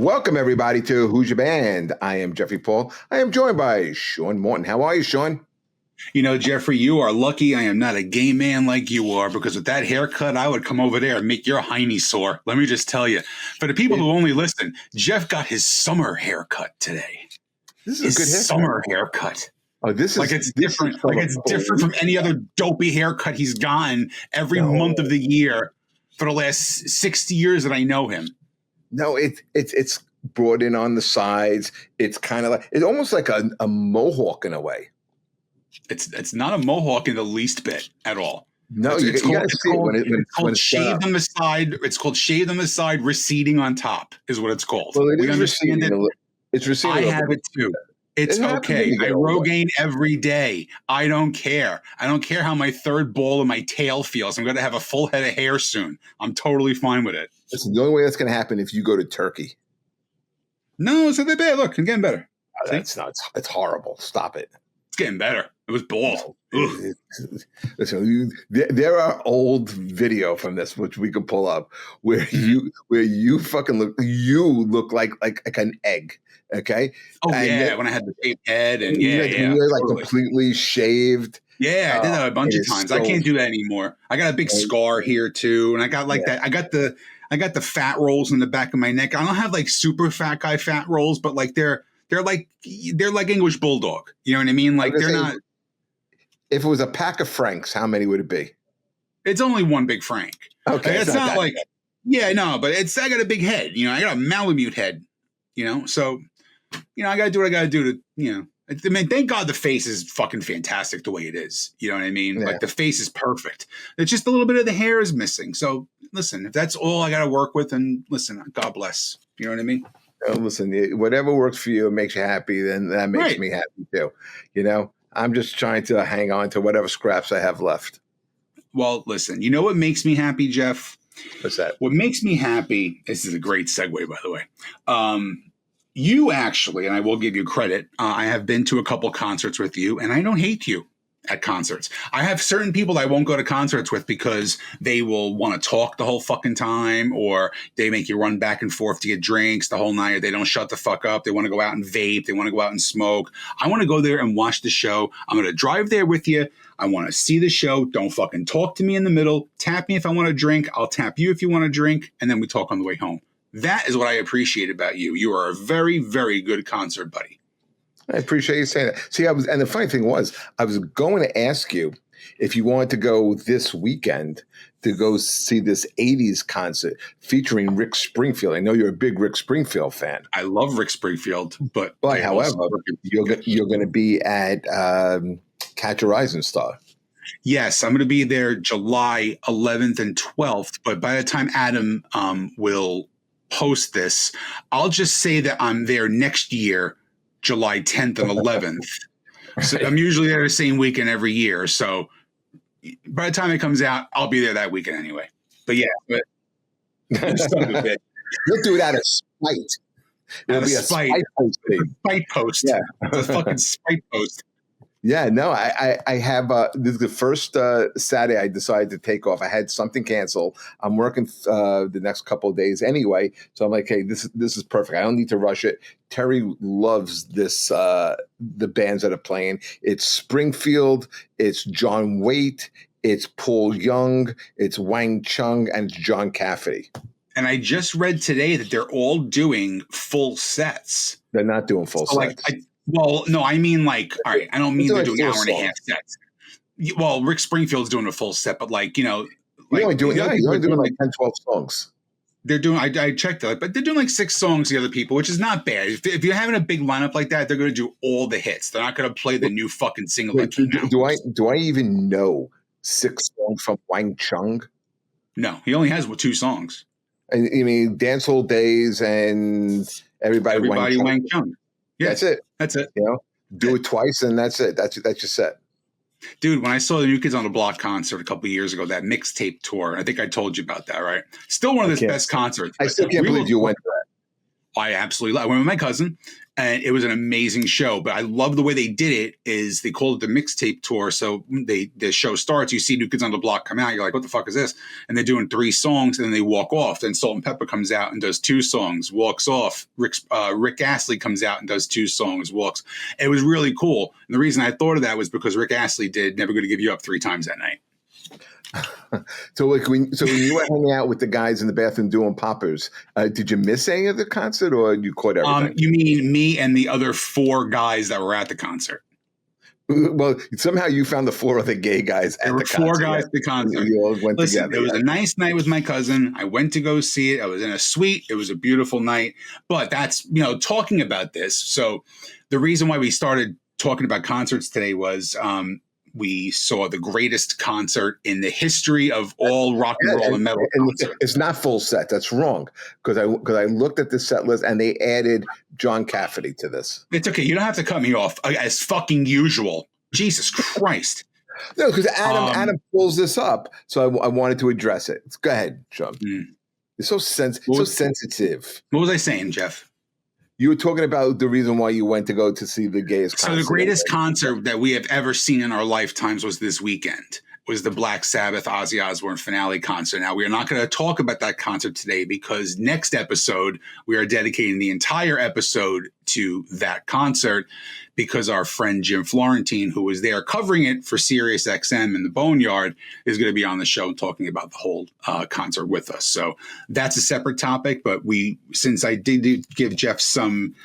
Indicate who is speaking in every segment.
Speaker 1: Welcome, everybody, to Who's Your Band? I am Jeffrey Paul. I am joined by Sean Morton. How are you, Sean?
Speaker 2: You know, Jeffrey, you are lucky I am not a gay man like you are, because with that haircut, I would come over there and make your hiney sore. Let me just tell you. For the people who only listen, Jeff got his summer haircut today.
Speaker 1: This is a good haircut.
Speaker 2: Summer haircut.
Speaker 1: Oh, this is
Speaker 2: like it's different. Like it's different from any other dopey haircut he's gotten every month of the year for the last 60 years that I know him.
Speaker 1: No, it's brought in on the sides. It's kind of like it's almost like a mohawk in a way.
Speaker 2: It's not a mohawk in the least bit at all.
Speaker 1: No, you got to see it when it's
Speaker 2: called shaved on the side. It's called shaved on the side, receding on top is what it's called.
Speaker 1: Well, it is receding. It's receding.
Speaker 2: I have it too. It's okay. I Rogaine every day. I don't care. I don't care how my third ball of my tail feels. I'm going to have a full head of hair soon. I'm totally fine with it.
Speaker 1: Listen, the only way that's going to happen if you go to Turkey.
Speaker 2: No, it's not that bad. Look, I'm getting better.
Speaker 1: That's not. It's horrible. Stop it.
Speaker 2: It's getting better. It was bald.
Speaker 1: Listen, there are old video from this which we can pull up where you fucking look like an egg. Okay.
Speaker 2: Oh, and yeah, when I had the shaved head and you're
Speaker 1: like totally. Completely shaved.
Speaker 2: Yeah, I did that a bunch of times. I can't do that anymore. I got a big scar here too, and I got that. I got the fat rolls in the back of my neck. I don't have like super fat guy fat rolls, but like they're like English bulldog. You know what I mean? Like they're not.
Speaker 1: If it was a pack of Franks, how many would it be?
Speaker 2: It's only one big Frank.
Speaker 1: Okay,
Speaker 2: it's not like but I got a big head. You know, I got a Malamute head. You know, so. You know, I got to do what I got to do to, I mean, thank God the face is fucking fantastic the way it is. You know what I mean? Yeah. Like the face is perfect. It's just a little bit of the hair is missing. So listen, if that's all I got to work with, then listen, God bless. You know what I mean?
Speaker 1: Listen, whatever works for you and makes you happy, then that makes me happy too. You know, I'm just trying to hang on to whatever scraps I have left.
Speaker 2: Well, listen, you know what makes me happy, Jeff?
Speaker 1: What's that?
Speaker 2: What makes me happy, this is a great segue, by the way. You actually, and I will give you credit, I have been to a couple concerts with you, and I don't hate you at concerts. I have certain people I won't go to concerts with because they will want to talk the whole fucking time, or they make you run back and forth to get drinks the whole night, or they don't shut the fuck up. They want to go out and vape. They want to go out and smoke. I want to go there and watch the show. I'm going to drive there with you. I want to see the show. Don't fucking talk to me in the middle. Tap me if I want to drink. I'll tap you if you want to drink, and then we talk on the way home. That is what I appreciate about you. You are a very, very good concert buddy.
Speaker 1: I appreciate you saying that. See, and the funny thing was, I was going to ask you if you wanted to go this weekend to go see this 80s concert featuring Rick Springfield. I know you're a big Rick Springfield fan.
Speaker 2: I love Rick Springfield, but
Speaker 1: however, you're going to be at Catch a Rising Star.
Speaker 2: Yes, I'm going to be there July 11th and 12th. But by the time Adam will post this, I'll just say that I'm there next year, July 10th and 11th. So I'm usually there the same weekend every year. So by the time it comes out, I'll be there that weekend anyway. But
Speaker 1: you'll do it out of spite. It'll be a spite post.
Speaker 2: Spite post. Yeah. It's a fucking spite post.
Speaker 1: Yeah, no, I have this is the first Saturday I decided to take off. I had something canceled. I'm working the next couple of days anyway, so I'm like, hey, this is perfect. I don't need to rush it. Terry loves this the bands that are playing. It's Springfield, it's John Waite, it's Paul Young, it's Wang Chung, and it's John Cafferty.
Speaker 2: And I just read today that they're all doing full sets.
Speaker 1: They're not doing full sets.
Speaker 2: Well, no, I mean all right, I don't mean they're doing hour and a half sets. Well, Rick Springfield's doing a full set, but you're only doing
Speaker 1: like 10, 12 songs.
Speaker 2: They're doing, I checked it, but they're doing like 6 songs, the other people, which is not bad. If you're having a big lineup like that, they're going to do all the hits. They're not going to play the new fucking single.
Speaker 1: Do I even know 6 songs from Wang Chung?
Speaker 2: No, he only has 2 songs.
Speaker 1: I mean, Dance Hall Days and Everybody
Speaker 2: Wang Chung. Yeah,
Speaker 1: that's it. You know, do it twice and that's it. That's your set.
Speaker 2: Dude, when I saw the New Kids on the Block concert a couple of years ago, that mixtape tour, I think I told you about that, right? Still one of his best concerts.
Speaker 1: I still can't believe you went to that.
Speaker 2: I absolutely love. I went with my cousin, and it was an amazing show. But I love the way they did it. Is they called it the mixtape tour. So the show starts, you see New Kids on the Block come out. You're like, what the fuck is this? And they're doing 3 songs, and then they walk off. Then Salt and Pepper comes out and does 2 songs, walks off. Rick Astley comes out and does 2 songs, walks. It was really cool. And the reason I thought of that was because Rick Astley did "Never Gonna Give You Up" 3 times that night.
Speaker 1: So when you were hanging out with the guys in the bathroom doing poppers, did you miss any of the concert, or you caught everything?
Speaker 2: You mean me and the other 4 guys that were at the concert?
Speaker 1: Well, somehow you found the 4 other gay guys at the concert.
Speaker 2: There were 4 guys at the concert.
Speaker 1: You all went together.
Speaker 2: It was a nice night with my cousin. I went to go see it. I was in a suite. It was a beautiful night. But that's, talking about this. So the reason why we started talking about concerts today was we saw the greatest concert in the history of all rock and roll and metal concerts.
Speaker 1: It's not full set. That's wrong, because I looked at the set list and they added John Cafferty to this.
Speaker 2: It's okay. You don't have to cut me off as fucking usual. Jesus Christ.
Speaker 1: No, because Adam pulls this up, so I wanted to address it. Go ahead, John. It's so sensitive.
Speaker 2: What was I saying, Jeff?
Speaker 1: You were talking about the reason why you went to go to see the gayest concert.
Speaker 2: So the greatest concert that we have ever seen in our lifetimes was this weekend. Was the Black Sabbath Ozzy Osbourne finale concert. Now, we are not going to talk about that concert today because next episode, we are dedicating the entire episode to that concert because our friend Jim Florentine, who was there covering it for Sirius XM in the Boneyard, is going to be on the show talking about the whole concert with us. So that's a separate topic. But since I did give Jeff some,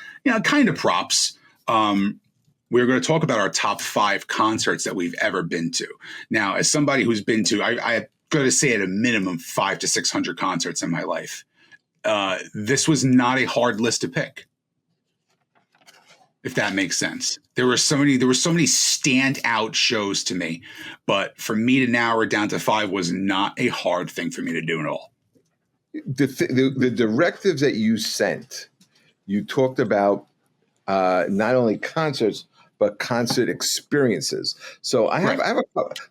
Speaker 2: kind of props, we're going to talk about our top 5 concerts that we've ever been to. Now, as somebody who's been to, I've got to say at a minimum 500 to 600 concerts in my life. This was not a hard list to pick, if that makes sense. There were so many standout shows to me, but for me to narrow it down to 5 was not a hard thing for me to do at all.
Speaker 1: The directives that you sent, you talked about not only concerts, but concert experiences. So I have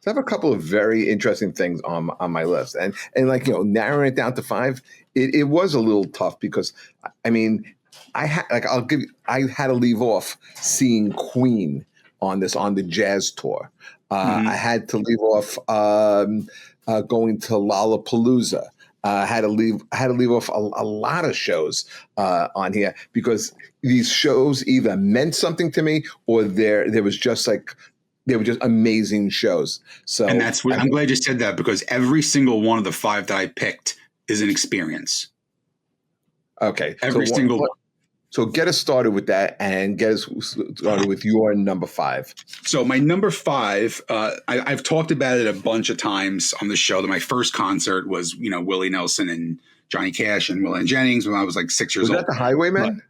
Speaker 1: a couple of very interesting things on my list, and narrowing it down to 5, it was a little tough because I had to leave off seeing Queen on the jazz tour. I had to leave off going to Lollapalooza. I had to leave off a lot of shows on here because these shows either meant something to me or there was just they were just amazing shows. So,
Speaker 2: and that's what I'm glad you said that, because every single one of the 5 that I picked is an experience.
Speaker 1: Okay,
Speaker 2: every single one.
Speaker 1: So get us started with that, and get us started with your number 5.
Speaker 2: So my number 5, I've talked about it a bunch of times on the show. That my first concert was, Willie Nelson and Johnny Cash and Waylon Jennings when I was like 6 years old.
Speaker 1: Was that the Highwaymen?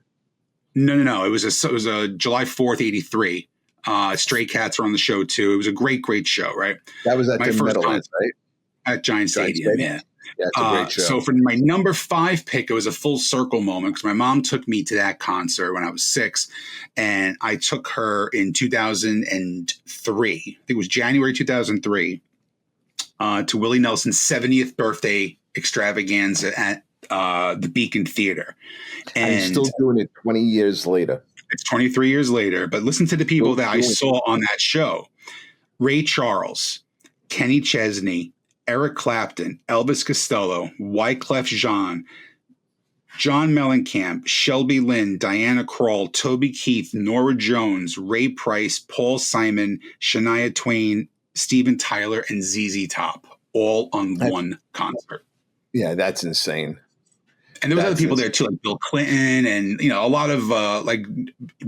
Speaker 2: No. It was a July 4th, 83. Stray Cats were on the show too. It was a great, great show, right?
Speaker 1: That was at my first Meadowlands, right?
Speaker 2: At Giant Stadium, yeah.
Speaker 1: Yeah, it's a great show.
Speaker 2: So for my number 5 pick, it was a full circle moment because my mom took me to that concert when I was 6, and I took her in 2003. I think it was January 2003 to Willie Nelson's 70th birthday extravaganza at the Beacon Theater. And
Speaker 1: I'm still doing it 20 years later.
Speaker 2: It's 23 years later, but listen to the people that I saw on that show: Ray Charles, Kenny Chesney, Eric Clapton, Elvis Costello, Wyclef Jean, John Mellencamp, Shelby Lynne, Diana Krall, Toby Keith, Norah Jones, Ray Price, Paul Simon, Shania Twain, Steven Tyler, and ZZ Top, all on one concert.
Speaker 1: Yeah, that's insane.
Speaker 2: And there was other people there too, like Bill Clinton and, a lot of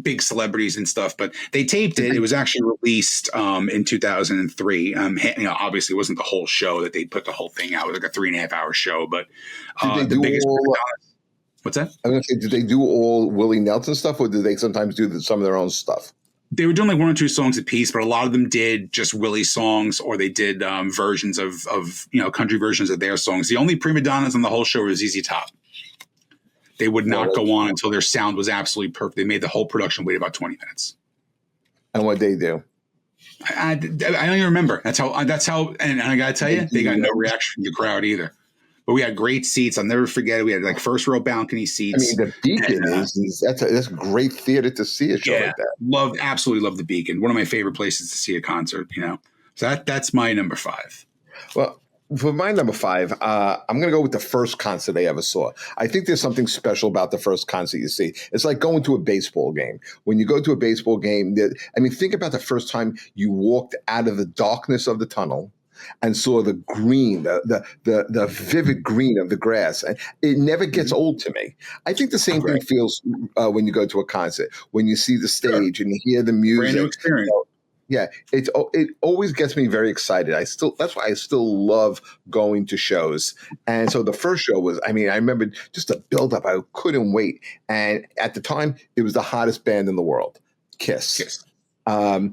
Speaker 2: big celebrities and stuff, but they taped it. It was actually released in 2003. Obviously it wasn't the whole show that they put the whole thing out. It was like a 3.5 hour show, but the biggest. What's that?
Speaker 1: I'm going to say, did they do all Willie Nelson stuff, or did they sometimes do some of their own stuff?
Speaker 2: They were doing like 1 or 2 songs a piece, but a lot of them did just Willie songs, or they did versions of country versions of their songs. The only prima donnas on the whole show were ZZ Top. They would not go on until their sound was absolutely perfect. They made the whole production wait about 20 minutes.
Speaker 1: And what they do?
Speaker 2: I don't even remember. That's how. And I got to tell you, they got no reaction from the crowd either. but we had great seats. I'll never forget it. We had like first row balcony
Speaker 1: I mean,
Speaker 2: seats.
Speaker 1: the Beacon
Speaker 2: And,
Speaker 1: that's a great theater to see a show like that.
Speaker 2: absolutely love the Beacon. One of my favorite places to see a concert, So that's my number 5.
Speaker 1: Well, for my number 5, I'm going to go with the first concert I ever saw. I think there's something special about the first concert you see. It's like going to a baseball game. When you go to a baseball game, think about the first time you walked out of the darkness of the tunnel and saw the green, the vivid green of the grass. And it never gets old to me. I think the same thing feels when you go to a concert, when you see the stage and you hear the music.
Speaker 2: Brand new experience.
Speaker 1: Yeah, it always gets me very excited. That's why I still love going to shows. And so the first show was, I remember just a build up. I couldn't wait. And at the time, it was the hottest band in the world, Kiss. It was,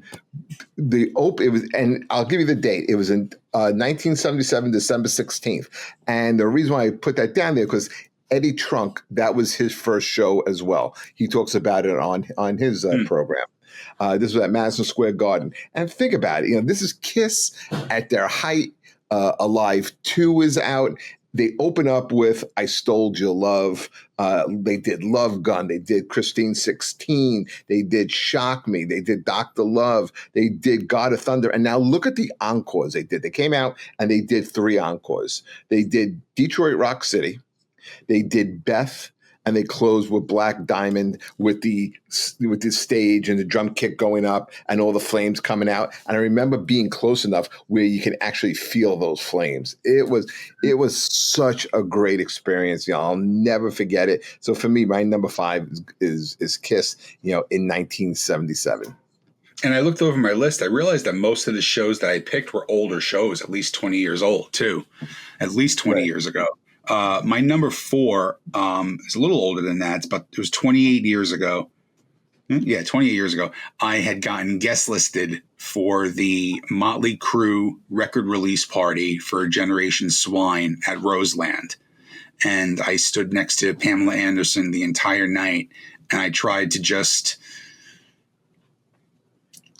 Speaker 1: and I'll give you the date. It was in 1977, December 16th. And the reason why I put that down there because Eddie Trunk, that was his first show as well. He talks about it on his program. This was at Madison Square Garden. And think about it. This is Kiss at their height. Alive 2 is out. They open up with I Stole Your Love. They did Love Gun. They did Christine 16. They did Shock Me. They did Dr. Love. They did God of Thunder. And now look at the encores they did. They came out and they did 3 encores. They did Detroit Rock City. They did Beth. And they closed with Black Diamond with the stage and the drum kick going up and all the flames coming out. And I remember being close enough where you can actually feel those flames. It was such a great experience. I'll never forget it. So for me, my number 5 is Kiss. In 1977.
Speaker 2: And I looked over my list. I realized that most of the shows that I picked were older shows, at least 20 years old too, at least 20 years ago. My number 4 is a little older than that, but it was 28 years ago. Yeah, 28 years ago. I had gotten guest listed for the Motley Crue record release party for Generation Swine at Roseland. And I stood next to Pamela Anderson the entire night, and I tried to just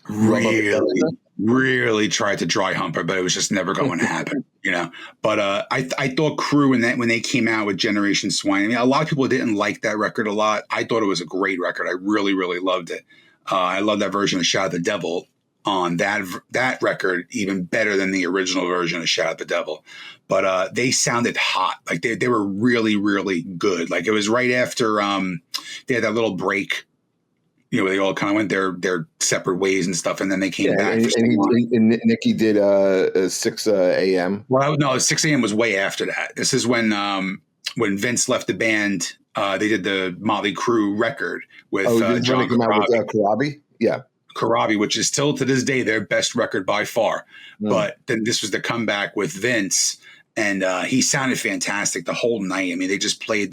Speaker 2: really tried to dry hump her, but it was just never going to happen, But I thought Crew when they came out with Generation Swine, a lot of people didn't like that record a lot. I thought it was a great record. I really, really loved it. I love that version of Shout at the Devil on that record even better than the original version of Shout at the Devil. But they sounded hot. Like they were really, really good. Like it was right after they had that little break. They all kind of went their separate ways and stuff, and then they came back.
Speaker 1: And Nikki did 6 a.m.
Speaker 2: Well, no, 6 a.m. was way after that. This is when Vince left the band. They did the Motley Crue record with John
Speaker 1: Corabi. Yeah,
Speaker 2: Corabi, which is still to this day their best record by far. But then this was the comeback with Vince. And he sounded fantastic the whole night. They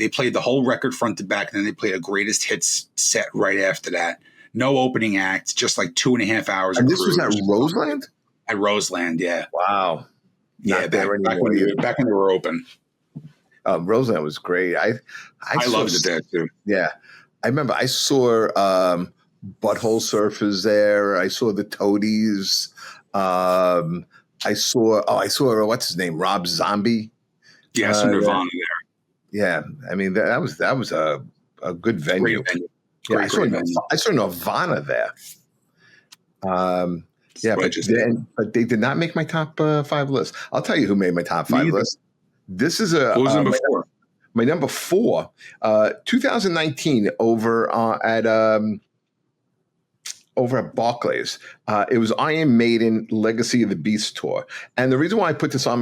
Speaker 2: played the whole record front to back, and then they played a greatest hits set right after that. No opening act, just like 2.5 hours.
Speaker 1: And this was at Roseland?
Speaker 2: At Roseland, yeah.
Speaker 1: Wow.
Speaker 2: Yeah, back when they were open.
Speaker 1: Roseland was great. I
Speaker 2: loved it there too.
Speaker 1: Yeah. I remember I saw Butthole Surfers there. I saw the Toadies. I saw what's his name, Rob Zombie.
Speaker 2: Yeah, some Nirvana there.
Speaker 1: Yeah, that was a good venue.
Speaker 2: Great venue.
Speaker 1: Yeah, I saw Nirvana there. But they did not make my top 5 list. I'll tell you who made my top 5 list. This is
Speaker 2: what was number 4?
Speaker 1: My number 4, 2019 over at Barclays. It was Iron Maiden Legacy of the Beast tour. And the reason why I put this on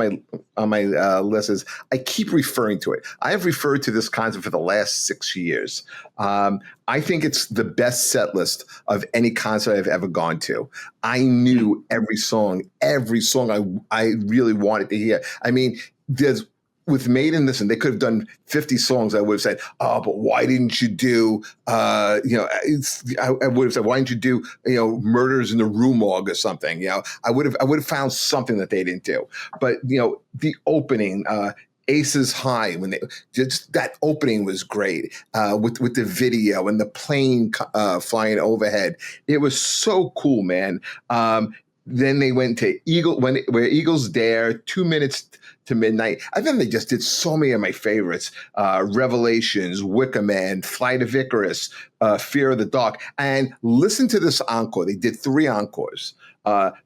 Speaker 1: my list is I keep referring to it. I have referred to this concert for the last 6 years. I think it's the best set list of any concert I've ever gone to. I knew every song I really wanted to hear. With Maiden, listen, they could have done 50 songs. I would have said, "Oh, but why didn't you do?" I would have said, "Why didn't you do?" Murders in the Rue Morgue or something. I would have found something that they didn't do. But the opening, Aces High, when that opening was great. With the video and the plane flying overhead, it was so cool, man. Then they went to where Eagles Dare, 2 Minutes to Midnight. I think they just did so many of my favorites: Revelations, Wicker Man, Flight of Icarus, Fear of the Dark. And listen to this encore. They did 3 encores.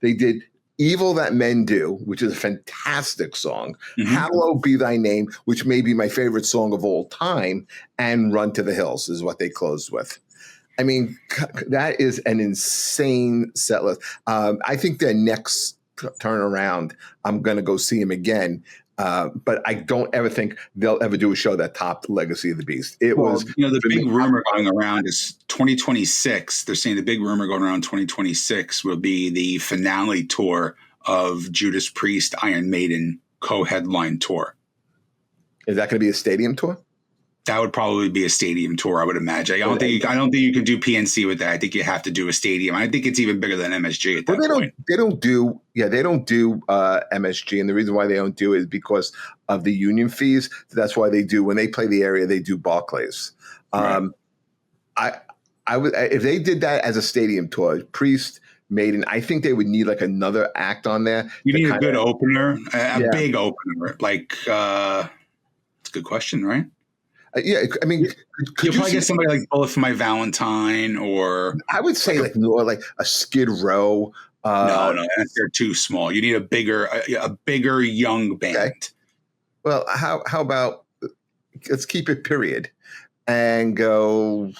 Speaker 1: They did Evil That Men Do, which is a fantastic song.
Speaker 2: Mhm.
Speaker 1: Hallowed Be Thy Name, which may be my favorite song of all time. And Run to the Hills is what they closed with. I mean, that is an insane set list. I think their next turn around, I'm going to go see him again. But I don't ever think they'll ever do a show that topped Legacy of the Beast. It was,
Speaker 2: the big rumor going around is 2026. They're saying the big rumor going around 2026 will be the finale tour of Judas Priest, Iron Maiden co-headline tour.
Speaker 1: Is that going to be a stadium tour?
Speaker 2: That would probably be a stadium tour, I would imagine. I don't think you can do PNC with that. I think you have to do a stadium. I think it's even bigger than MSG at that point.
Speaker 1: They don't do MSG, and the reason why they don't do it is because of the union fees. So that's why they do, when they play the area, they do Barclays. Right. I would, if they did that as a stadium tour, Priest, Maiden, I think they would need like another act on there.
Speaker 2: You need a good opener, a big opener. Like, it's a good question, right?
Speaker 1: Yeah, I mean,
Speaker 2: you'll probably get somebody like Bullet for My Valentine, or
Speaker 1: I would say like a Skid Row.
Speaker 2: No, they're too small. You need a bigger young band. Okay.
Speaker 1: Well, how about let's keep it period and go.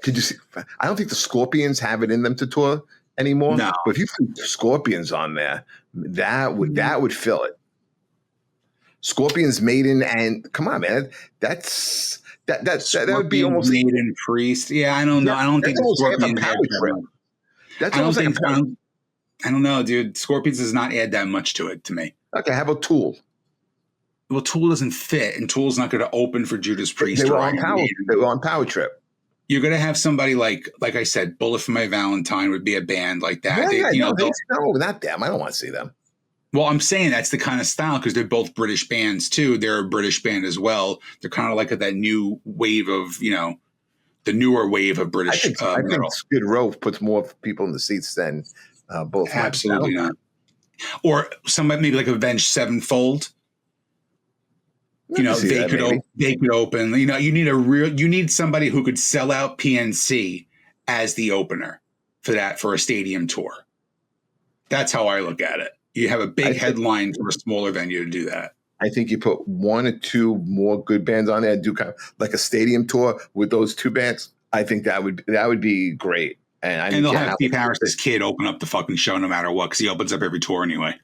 Speaker 1: Could you see? I don't think the Scorpions have it in them to tour anymore.
Speaker 2: No,
Speaker 1: but if you put Scorpions on there, that would fill it. Scorpions, Maiden, and come on, man, that would be almost
Speaker 2: Maiden, Priest. Yeah, I don't know. I don't think Scorpions. I don't know, dude. Scorpions does not add that much to it to me.
Speaker 1: Okay, how about Tool?
Speaker 2: Well, Tool doesn't fit, and Tool's not going to open for Judas Priest.
Speaker 1: They were on Power Trip.
Speaker 2: You're going to have somebody like I said, Bullet for My Valentine would be a band like that.
Speaker 1: No, not them. I don't want to see them.
Speaker 2: Well, I'm saying that's the kind of style because they're both British bands too. They're a British band as well. They're kind of like that new wave of, the newer wave of British
Speaker 1: I think Skid Row puts more people in the seats than both.
Speaker 2: Absolutely not. Or somebody maybe like Avenged Sevenfold. They could open. You need somebody who could sell out PNC as the opener for a stadium tour. That's how I look at it. You have a big headline for a smaller venue to do that.
Speaker 1: I think you put 1 or 2 more good bands on there and do kind of like a stadium tour with those 2 bands. I think that would be great. And
Speaker 2: they'll have Steve Harris's Kid open up the fucking show no matter what because he opens up every tour anyway.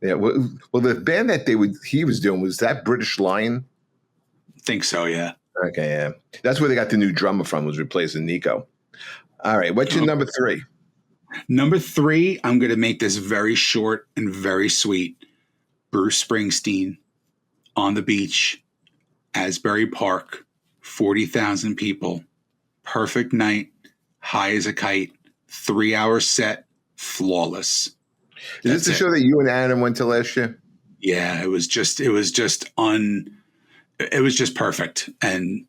Speaker 1: Yeah. Well, the band that he was doing was that British Lion.
Speaker 2: Think so, yeah.
Speaker 1: Okay, yeah. That's where they got the new drummer from. Was replacing Nico. All right. What's your number 3?
Speaker 2: Number 3, I'm going to make this very short and very sweet. Bruce Springsteen on the beach, Asbury Park, 40,000 people, perfect night, high as a kite, 3-hour set, flawless.
Speaker 1: Is this the show that you and Adam went to last year?
Speaker 2: Yeah, it was just perfect, and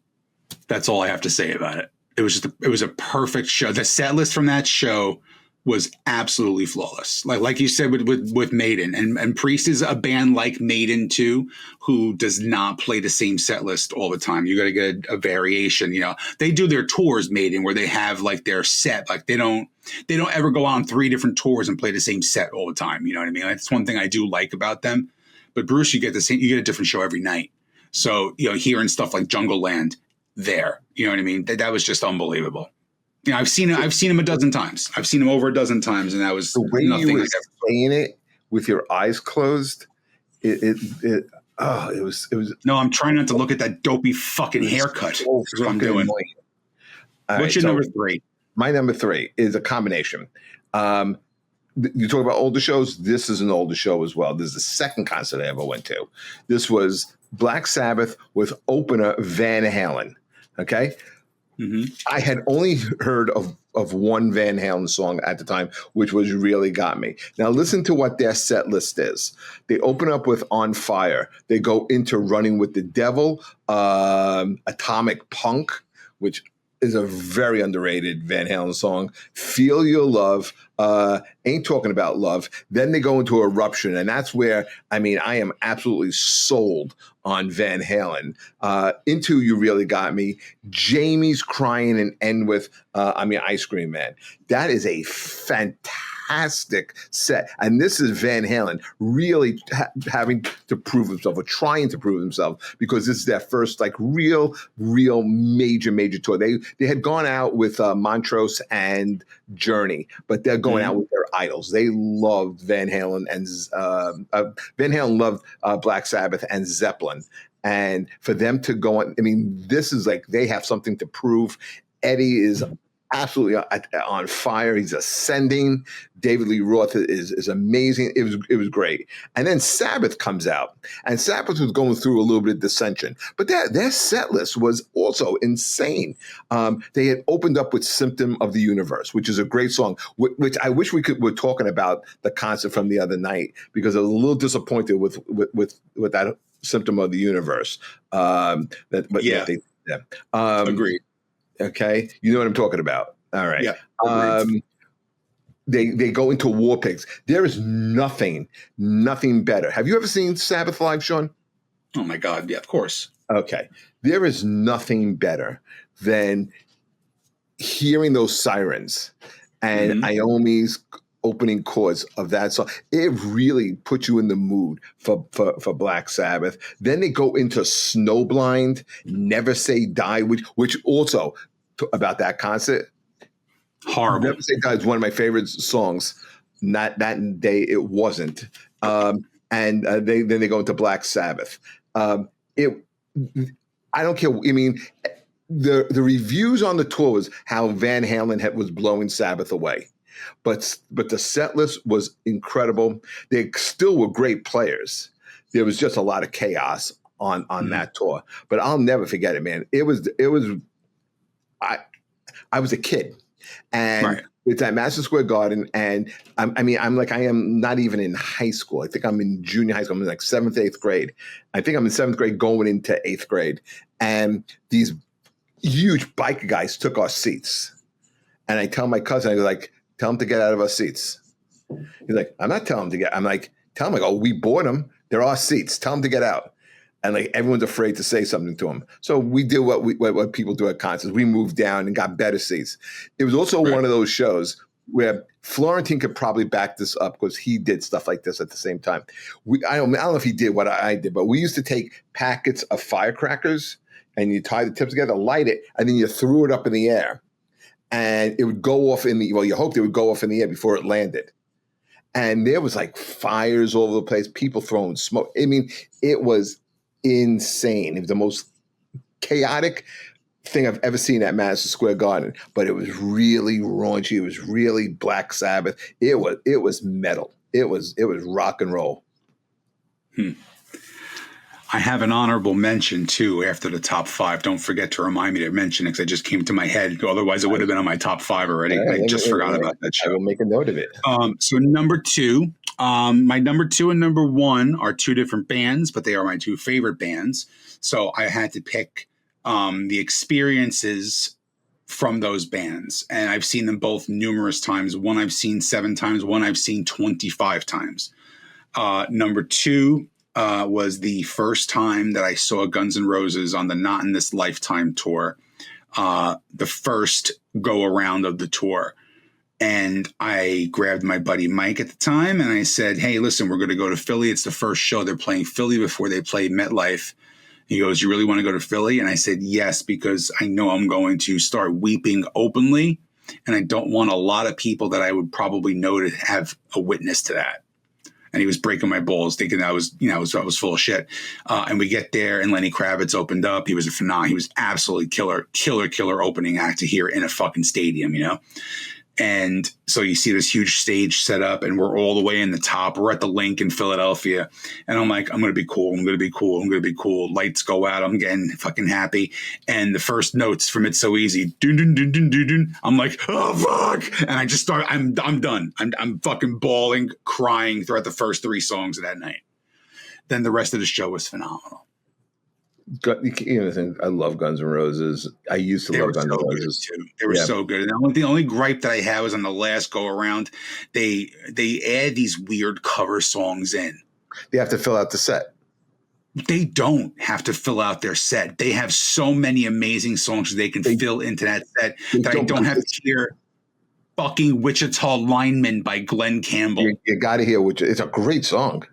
Speaker 2: that's all I have to say about it. It was a perfect show. The set list from that show was absolutely flawless. Like you said with Maiden, and Priest is a band like Maiden too, who does not play the same set list all the time. You got to get a variation. They do their tours, Maiden, where they have like their set. Like they don't ever go on 3 different tours and play the same set all the time. You know what I mean? That's one thing I do like about them. But Bruce, you get a different show every night. So hearing stuff like Jungle Land there, you know what I mean? That was just unbelievable. I've seen him a dozen times. I've seen him over a dozen times, and that was
Speaker 1: the way
Speaker 2: nothing
Speaker 1: you were saying it with your eyes closed. It was.
Speaker 2: No, I'm trying not to look at that dopey fucking haircut.
Speaker 1: So
Speaker 2: That's what I'm doing. What's your number 3?
Speaker 1: My number 3 is a combination. You talk about older shows. This is an older show as well. This is the second concert I ever went to. This was Black Sabbath with opener Van Halen. Okay. Mm-hmm. I had only heard of one Van Halen song at the time, which was Really Got Me. Now listen to what their set list is. They open up with On Fire. They go into Running with the Devil, Atomic Punk, which is a very underrated Van Halen song. Feel Your Love, Ain't Talking About Love. Then they go into Eruption, and that's where, I mean, I am absolutely sold on Van Halen. Into You Really Got Me, Jamie's Crying, and end with, Ice Cream Man. That is a fantastic set. And this is Van Halen really having to prove himself, or trying to prove himself, because this is their first like real major tour. They had gone out with Montrose and Journey, but they're going out with their idols. They loved Van Halen, and Van Halen loved Black Sabbath and Zeppelin. And for them to go on, I mean, this is like they have something to prove. Eddie is absolutely on fire. He's ascending. David Lee Roth is amazing. It was great. And then Sabbath comes out, and Sabbath was going through a little bit of dissension, but their set list was also insane. They had opened up with "Symptom of the Universe," which is a great song, which I wish we're talking about the concert from the other night, because I was a little disappointed with that "Symptom of the Universe."
Speaker 2: Agreed.
Speaker 1: Okay, you know what I'm talking about. All right.
Speaker 2: Yeah.
Speaker 1: They go into War Pigs. There is nothing better. Have you ever seen Sabbath live, Sean?
Speaker 2: Oh my God! Yeah, of course.
Speaker 1: Okay, there is nothing better than hearing those sirens and Iommi's opening chords of that song. It really puts you in the mood for Black Sabbath. Then they go into Snowblind, Never Say Die, which also about that concert.
Speaker 2: Horrible.
Speaker 1: Never Say Die is one of my favorite songs. Not that day it wasn't. And then they go into Black Sabbath. I don't care. I mean, the reviews on the tour was how Van Halen was blowing Sabbath away. But the set list was incredible. They still were great players. There was just a lot of chaos on that tour. But I'll never forget it, man. It was I was a kid, and it's at Madison Square Garden, and I am not even in high school. I think I'm in junior high school. I'm in like 7th, 8th grade. I think I'm in 7th grade going into 8th grade, and these huge biker guys took our seats. And I tell my cousin, I was like, tell him to get out of our seats. He's like, I'm not telling him to get. I'm like, tell him, like, oh, we bought them. They're our seats. Tell him to get out. And like everyone's afraid to say something to him. So we did what people do at concerts. We moved down and got better seats. It was also one of those shows where Florentine could probably back this up, because he did stuff like this at the same time. I don't know if he did what I did, but we used to take packets of firecrackers and you tie the tips together, light it, and then you threw it up in the air. And it would go off you hoped it would go off in the air before it landed. And there was like fires all over the place, people throwing smoke. I mean, it was insane. It was the most chaotic thing I've ever seen at Madison Square Garden, but it was really raunchy. It was really Black Sabbath. It was metal. It was rock and roll.
Speaker 2: I have an honorable mention too after the top 5. Don't forget to remind me to mention it, because it just came to my head. Otherwise, it would have been on my top 5 already. I just forgot about that show.
Speaker 1: I will make a note of it.
Speaker 2: So number 2, my number 2 and number 1 are 2 different bands, but they are my 2 favorite bands. So I had to pick the experiences from those bands, and I've seen them both numerous times. One I've seen 7 times. One I've seen 25 times. Number 2. Was the first time that I saw Guns N' Roses on the Not in This Lifetime tour, the first go around of the tour. And I grabbed my buddy Mike at the time and I said, hey, listen, we're going to go to Philly. It's the first show. They're playing Philly before they play MetLife. He goes, you really want to go to Philly? And I said, yes, because I know I'm going to start weeping openly. And I don't want a lot of people that I would probably know to have a witness to that. And he was breaking my balls, thinking I was full of shit. And we get there, and Lenny Kravitz opened up. He was a phenomenon. He was absolutely killer opening act to hear in a fucking stadium, you know. And so you see this huge stage set up, and we're all the way in the top. We're at the Link in Philadelphia. And I'm like, I'm going to be cool. I'm going to be cool. I'm going to be cool. Lights go out. I'm getting fucking happy. And the first notes from It's So Easy, dun, dun, dun, dun, dun, dun. I'm like, oh, fuck. And I just start, I'm done. I'm fucking bawling, crying throughout the first 3 songs of that night. Then the rest of the show was phenomenal.
Speaker 1: I love Guns N' Roses. I used to
Speaker 2: They
Speaker 1: love
Speaker 2: were
Speaker 1: Guns
Speaker 2: so
Speaker 1: N'
Speaker 2: good
Speaker 1: Roses.
Speaker 2: too. They were
Speaker 1: Yeah,
Speaker 2: so good. And the only gripe that I had was on the last go around, they add these weird cover songs in.
Speaker 1: they have to fill out the set.
Speaker 2: They don't have to fill out their set. They have so many amazing songs they can fill into that set that I don't have to hear fucking Wichita Lineman by Glenn Campbell.
Speaker 1: You got to hear which. It's a great song.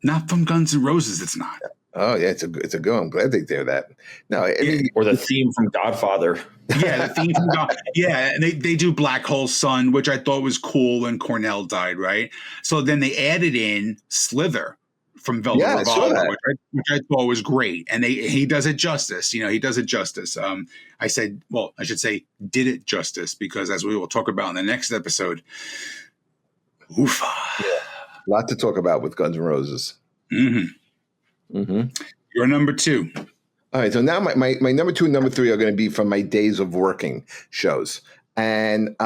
Speaker 2: Not from Guns N' Roses. It's not.
Speaker 1: Oh yeah, it's a good one. I'm glad they did that. No, I mean,
Speaker 3: or the theme from Godfather.
Speaker 2: Yeah, the theme from God. Yeah, and they do Black Hole Sun, which I thought was cool when Cornell died, right? So then they added in Slither from Velvet Revolver, which I thought was great, and he does it justice. He does it justice. I should say, did it justice, because as we will talk about in the next episode, oofa.
Speaker 1: Yeah. A lot to talk about with Guns N' Roses.
Speaker 2: Mm-hmm. Mm-hmm. Your number 2.
Speaker 1: All right, so now my number 2 and number 3 are going to be from my days of working shows. And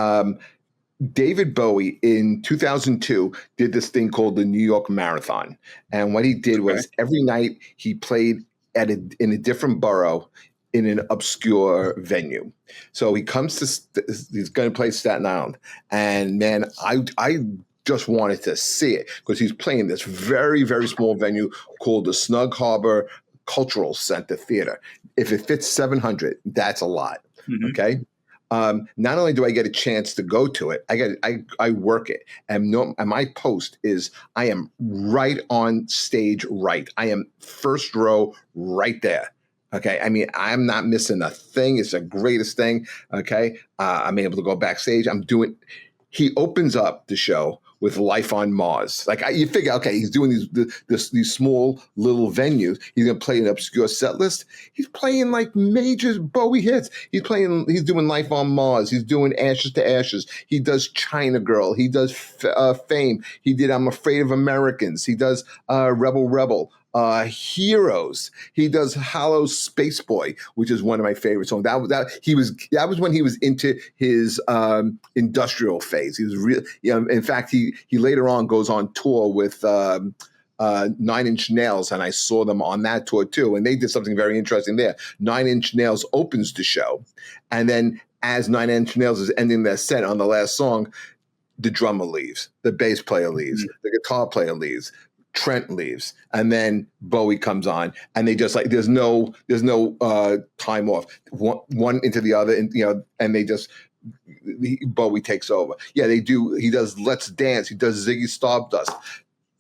Speaker 1: David Bowie in 2002 did this thing called the New York Marathon. And what he did was every night he played in a different borough in an obscure venue. So he comes to, he's going to play Staten Island. And man, I just wanted to see it because he's playing this very, very small venue called the Snug Harbor Cultural Center Theater. If it fits 700, that's a lot. Mm-hmm. Okay. Not only do I get a chance to go to it, I work it. And my post is I am right on stage right. I am first row right there. Okay. I mean, I'm not missing a thing. It's the greatest thing. Okay. I'm able to go backstage. He opens up the show with Life on Mars. Like you figure, okay, he's doing these small little venues. He's gonna play an obscure set list. He's playing like major Bowie hits. He's doing Life on Mars. He's doing Ashes to Ashes. He does China Girl. He does Fame. He did I'm Afraid of Americans. He does Rebel Rebel. Heroes. He does Hollow Space Boy, which is one of my favorite songs. That was when he was into his industrial phase. He was real. In fact, he later on goes on tour with 9 Inch Nails, and I saw them on that tour too. And they did something very interesting there. 9 Inch Nails opens the show, and then as 9 Inch Nails is ending their set on the last song, the drummer leaves, the bass player leaves, the guitar player leaves. Trent leaves, and then Bowie comes on, and they just like there's no time off, one into the other, and they just Bowie takes over. Yeah, they do. He does Let's Dance. He does Ziggy Stardust.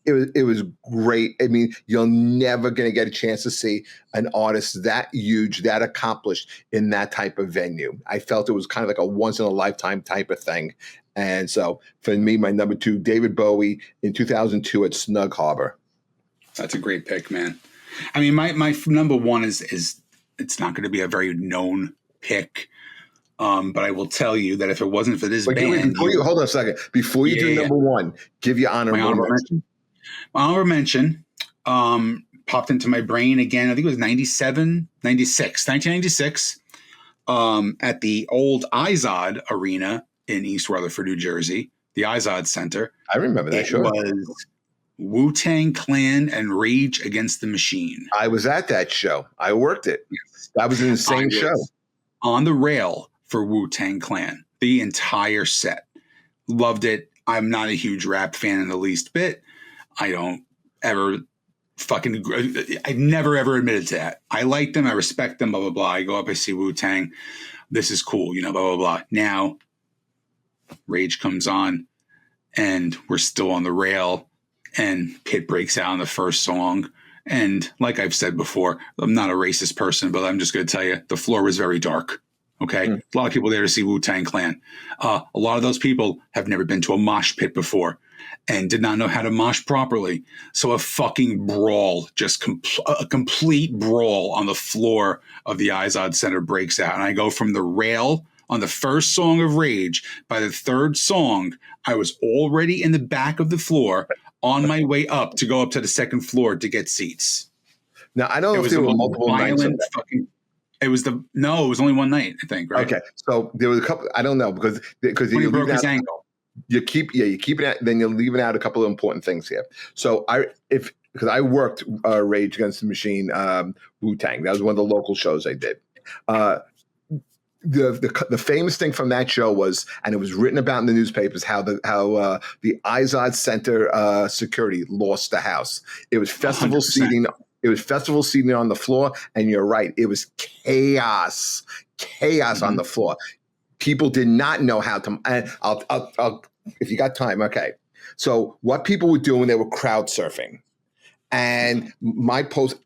Speaker 1: It was great. I mean, you're never going to get a chance to see an artist that huge, that accomplished in that type of venue. I felt it was kind of like a once in a lifetime type of thing. And so for me, my number 2, David Bowie in 2002 at Snug Harbor.
Speaker 2: That's a great pick, man. I mean, my number 1 is it's not going to be a very known pick. But I will tell you that if it wasn't for this band,
Speaker 1: hold on a second. Before you do number 1, give your honorable mention.
Speaker 2: My honorable mention popped into my brain again. I think it was 1996, at the old Izod Arena in East Rutherford, New Jersey, the Izod Center.
Speaker 1: I remember that show.
Speaker 2: It was Wu-Tang Clan and Rage Against the Machine.
Speaker 1: I was at that show. I worked it. Yes. That was an insane show.
Speaker 2: On the rail for Wu-Tang Clan, the entire set. Loved it. I'm not a huge rap fan in the least bit. I don't ever I've never ever admitted to that. I like them. I respect them, blah, blah, blah. I go up, I see Wu-Tang. This is cool, blah, blah, blah. Now, Rage comes on, and we're still on the rail, and Pit breaks out on the first song. And like I've said before, I'm not a racist person, but I'm just going to tell you, the floor was very dark. Okay. A lot of people there to see Wu-Tang Clan. A lot of those people have never been to a mosh pit before and did not know how to mosh properly. So a fucking brawl, just a complete brawl on the floor of the Izod Center breaks out. And I go from the rail on the first song of Rage. By the third song, I was already in the back of the floor on my way up to go up to the second floor to get seats.
Speaker 1: Now, I don't know if there were multiple nights of that.
Speaker 2: It was only one night, I think, right?
Speaker 1: Okay. So there was a couple, I don't know, because
Speaker 2: he broke his ankle.
Speaker 1: You keep it out, then you're leaving out a couple of important things here. So if because I worked Rage Against the Machine, Wu-Tang. That was one of the local shows I did. The famous thing from that show was, and it was written about in the newspapers, how the Izod Center security lost the house. It was festival
Speaker 2: 100%.
Speaker 1: seating. It was festival seating on the floor, and you're right. It was chaos on the floor. People did not know how to. And I'll if you got time, okay. So what people were doing, they were crowd surfing, and my post.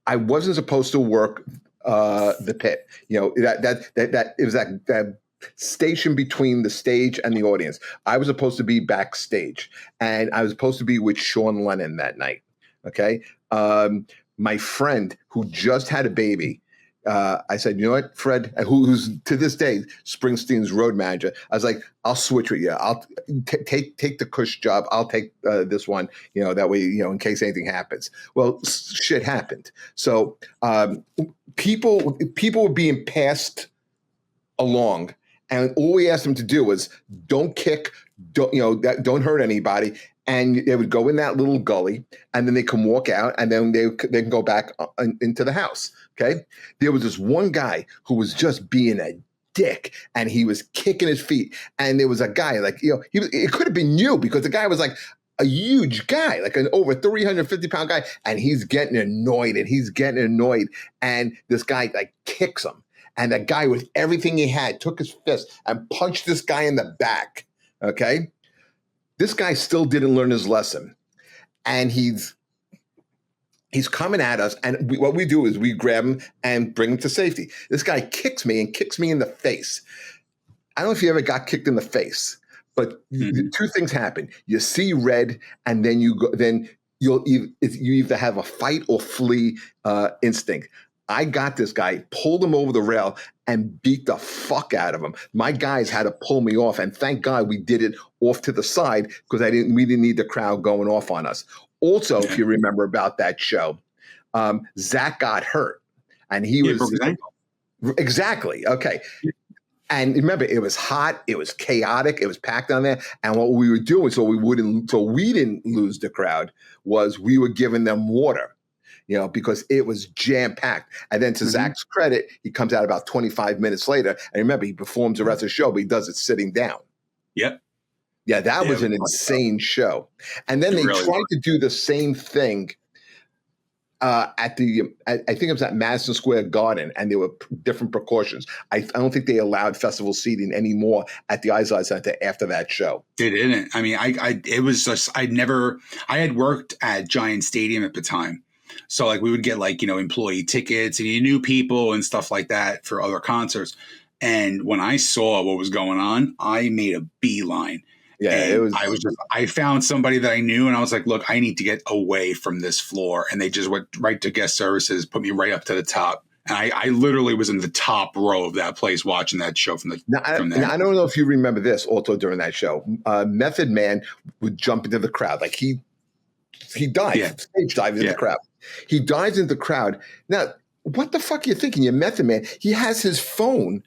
Speaker 1: I wasn't supposed to work the pit. You know, that it was that station between the stage and the audience. I was supposed to be backstage, and I was supposed to be with Sean Lennon that night. Okay. My friend who just had a baby, I said, you know what, Fred, who's to this day Springsteen's road manager, I was like, I'll switch with you. I'll take the Cush job. I'll take this one, you know, that way, you know, in case anything happens. Well, shit happened. So people were being passed along, and all we asked them to do was don't kick, don't hurt anybody. And they would go in that little gully, and then they can walk out, and then they can go back into the house. Okay. There was this one guy who was just being a dick, and he was kicking his feet. And there was a guy, like, you know, it could have been you, because the guy was like a huge guy, like an over 350-pound guy, and he's getting annoyed. And this guy like kicks him, and the guy with everything he had took his fist and punched this guy in the back. Okay. This guy still didn't learn his lesson, and he's coming at us. And what we do is we grab him and bring him to safety. This guy kicks me in the face. I don't know if you ever got kicked in the face, but two things happen. You see red, and then you either have a fight or flee instinct. I got this guy, pulled him over the rail, and beat the fuck out of him. My guys had to pull me off, and thank God we did it off to the side, because we didn't need the crowd going off on us. Also, if you remember about that show, Zach got hurt, and he was exactly okay. And remember, it was hot, it was chaotic, it was packed down there. And what we were doing, so we didn't lose the crowd, was we were giving them water. You know, because it was jam-packed. And then to Zach's credit, he comes out about 25 minutes later. And remember, he performs the rest of the show, but he does it sitting down.
Speaker 2: Yep.
Speaker 1: Yeah, that was an insane show. And then they tried to do the same thing I think it was at Madison Square Garden, and there were different precautions. I don't think they allowed festival seating anymore at the Izod Center after that show.
Speaker 2: They didn't. I mean, it was just, I had worked at Giant Stadium at the time. So like we would get like, employee tickets, and you knew people and stuff like that for other concerts. And when I saw what was going on, I made a beeline. Yeah, I found somebody that I knew, and I was like, look, I need to get away from this floor. And they just went right to guest services, put me right up to the top. And I literally was in the top row of that place watching that show from there.
Speaker 1: Now, I don't know if you remember this also during that show. Method Man would jump into the crowd. Like he dives, stage dives into the crowd. He dives into the crowd. Now, what the fuck are you thinking? You're Method Man. He has his phone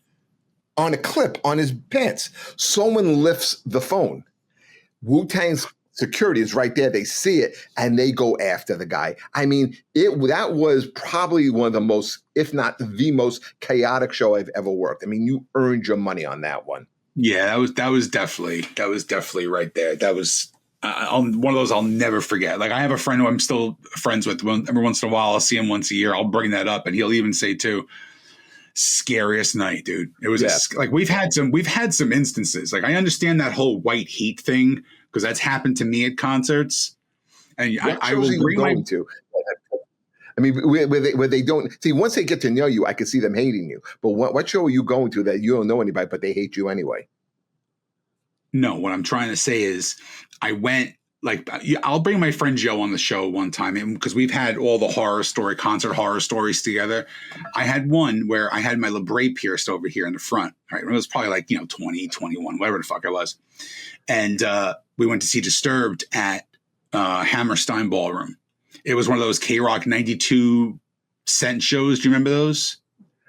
Speaker 1: on a clip on his pants. Someone lifts the phone. Wu-Tang's security is right there. They see it, and they go after the guy. I mean, that was probably one of the most, if not the most chaotic show I've ever worked. I mean, you earned your money on that one.
Speaker 2: Yeah, that was definitely right there. That was one of those I'll never forget. Like, I have a friend who I'm still friends with. Every once in a while, I'll see him once a year. I'll bring that up, and he'll even say too, scariest night, dude. It was like we've had some instances. Like, I understand that whole white heat thing, because that's happened to me at concerts. And I will bring to.
Speaker 1: I mean, where they don't see, once they get to know you, I can see them hating you. But what show are you going to that you don't know anybody, but they hate you anyway?
Speaker 2: No, what I'm trying to say is I went, like, I'll bring my friend Joe on the show one time, because we've had all the concert horror stories together. I had one where I had my labret pierced over here in the front. Right, it was probably like 20, 21, whatever the fuck it was, and we went to see Disturbed at Hammerstein Ballroom. It was one of those K-Rock 92 cent shows. Do you remember those?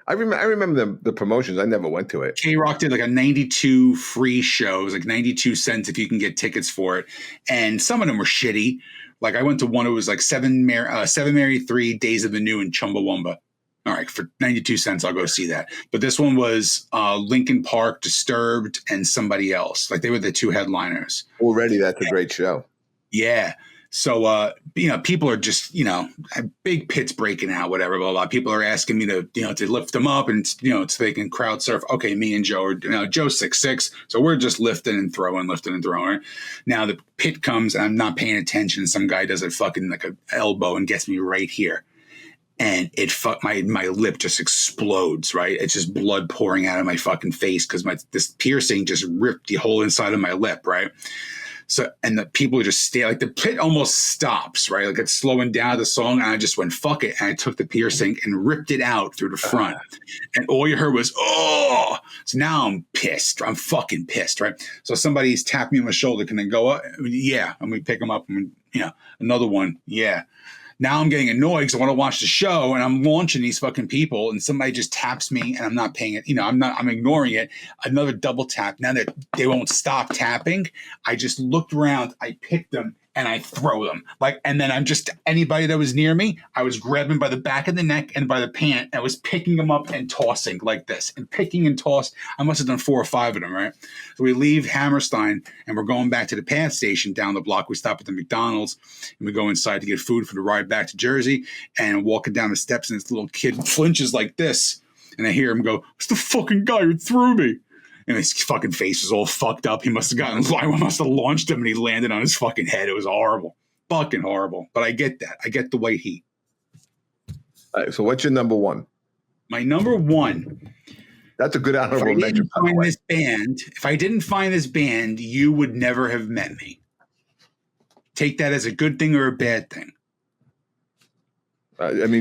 Speaker 1: I remember the promotions. I never went to it.
Speaker 2: K-Rock did like a 92 free show. It was like 92 cents if you can get tickets for it. And some of them were shitty, Like I went to one, it was like Seven Mary 3 Days of the New in Chumbawamba. All right, for 92 cents, I'll go see that. But this one was Linkin Park, Disturbed, and somebody else. Like they were the two headliners.
Speaker 1: Already, that's a great show.
Speaker 2: Yeah. So, people are just, big pits breaking out, whatever, blah, blah. People are asking me to, to lift them up and, so they can crowd surf. Okay, me and Joe are, Joe's 6'6", so we're just lifting and throwing. Right? Now the pit comes and I'm not paying attention. Some guy does a fucking like an elbow and gets me right here. And my lip just explodes, right? It's just blood pouring out of my fucking face because this piercing just ripped the whole inside of my lip, right? So, and the people just stay, like the pit almost stops, right? Like it's slowing down the song. And I just went, fuck it. And I took the piercing and ripped it out through the front. And all you heard was, oh! So now I'm pissed. I'm fucking pissed, right? So somebody's tapping me on my shoulder. Can I go up? Yeah. And we pick them up and, another one. Yeah. Now I'm getting annoyed because I want to watch the show and I'm launching these fucking people and somebody just taps me and I'm not paying it. I'm ignoring it. Another double tap. Now that they won't stop tapping, I just looked around, I picked them and I throw them. And then anybody that was near me, I was grabbing by the back of the neck and by the pant. I was picking them up and tossing like this and picking and toss. I must have done 4 or 5 of them, right? So we leave Hammerstein and we're going back to the PATH station down the block. We stop at the McDonald's and we go inside to get food for the ride back to Jersey and walking down the steps and this little kid flinches like this. And I hear him go, "It's the fucking guy who threw me." And his fucking face was all fucked up. He must have launched him and he landed on his fucking head. It was horrible. Fucking horrible. But I get that. I get the white heat.
Speaker 1: All right, so what's your number one?
Speaker 2: My number one.
Speaker 1: That's a good honorable mention.
Speaker 2: If I didn't find this band, you would never have met me. Take that as a good thing or a bad thing.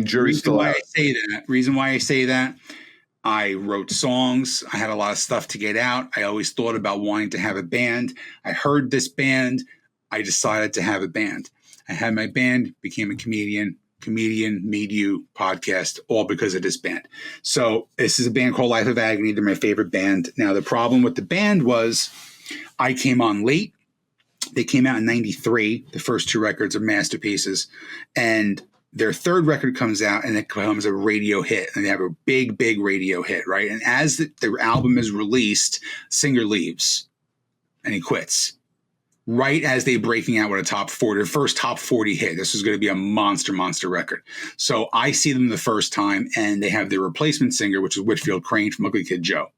Speaker 1: Jury's still out.
Speaker 2: Reason why I say that. I wrote songs. I had a lot of stuff to get out. I always thought about wanting to have a band. I heard this band. I decided to have a band. I had my band, became a comedian, Made You podcast, all because of this band. So this is a band called Life of Agony. They're my favorite band. Now, the problem with the band was I came on late. They came out in 93. The first 2 records are masterpieces. And their 3rd record comes out and it becomes a radio hit. And they have a big, big radio hit, right? And as the album is released, singer leaves and he quits. Right as they're breaking out with their first top 40 hit. This is going to be a monster record. So I see them the first time and they have their replacement singer, which is Whitfield Crane from Ugly Kid Joe.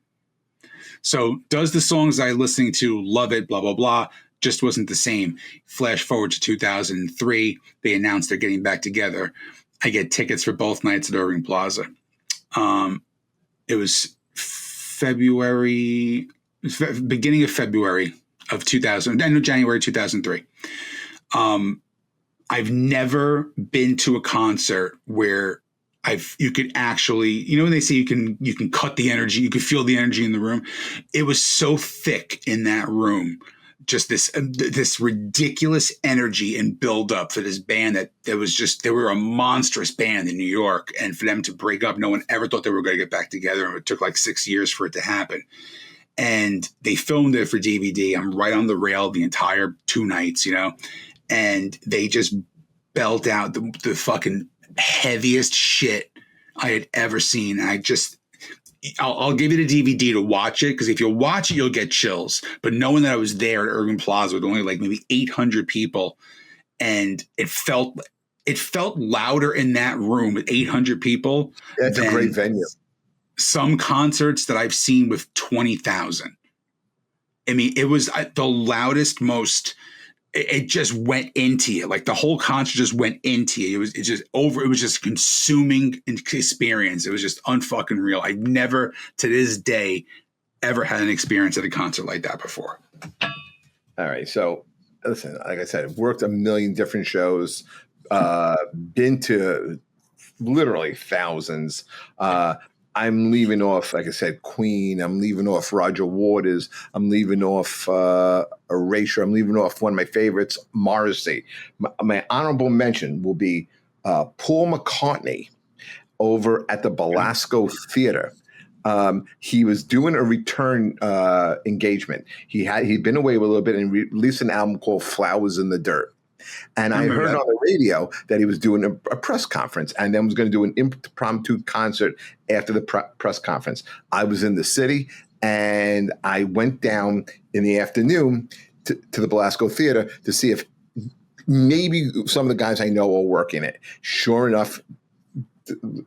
Speaker 2: So does the songs I listening to, love it, blah, blah, blah. Just wasn't the same. Flash forward to 2003. They announced they're getting back together. I get tickets for both nights at Irving Plaza. It was beginning of February of 2000. I know January 2003. I've never been to a concert where you could actually, when they say you can cut the energy, you could feel the energy in the room. It was so thick in that room. Just this ridiculous energy and build up for this band they were a monstrous band in New York, and for them to break up, no one ever thought they were going to get back together, and it took like 6 years for it to happen. And they filmed it for DVD. I'm right on the rail the entire 2 nights, and they just belt out the fucking heaviest shit I had ever seen. I'll give you the DVD to watch it, because if you watch it, you'll get chills. But knowing that I was there at Irving Plaza with only like maybe 800 people, and it felt louder in that room with 800 people.
Speaker 1: That's a great venue.
Speaker 2: Some concerts that I've seen with 20,000. It was the loudest, most. It just went into you. Like the whole concert just went into you. It was just a consuming experience. It was just unfucking real. I never to this day ever had an experience at a concert like that before.
Speaker 1: All right. So listen, like I said, I've worked a million different shows, been to literally thousands. I'm leaving off, like I said, Queen. I'm leaving off Roger Waters. I'm leaving off Erasure. I'm leaving off one of my favorites, Morrissey. My honorable mention will be Paul McCartney over at the Belasco Theater. He was doing a return engagement. He'd been away a little bit and released an album called Flowers in the Dirt. And I
Speaker 2: remember
Speaker 1: heard
Speaker 2: that.
Speaker 1: on the radio that he was doing a press conference and then was going to do an impromptu concert after the press conference. I was in the city and I went down in the afternoon to the Belasco Theater to see if maybe some of the guys I know are working it. Sure enough,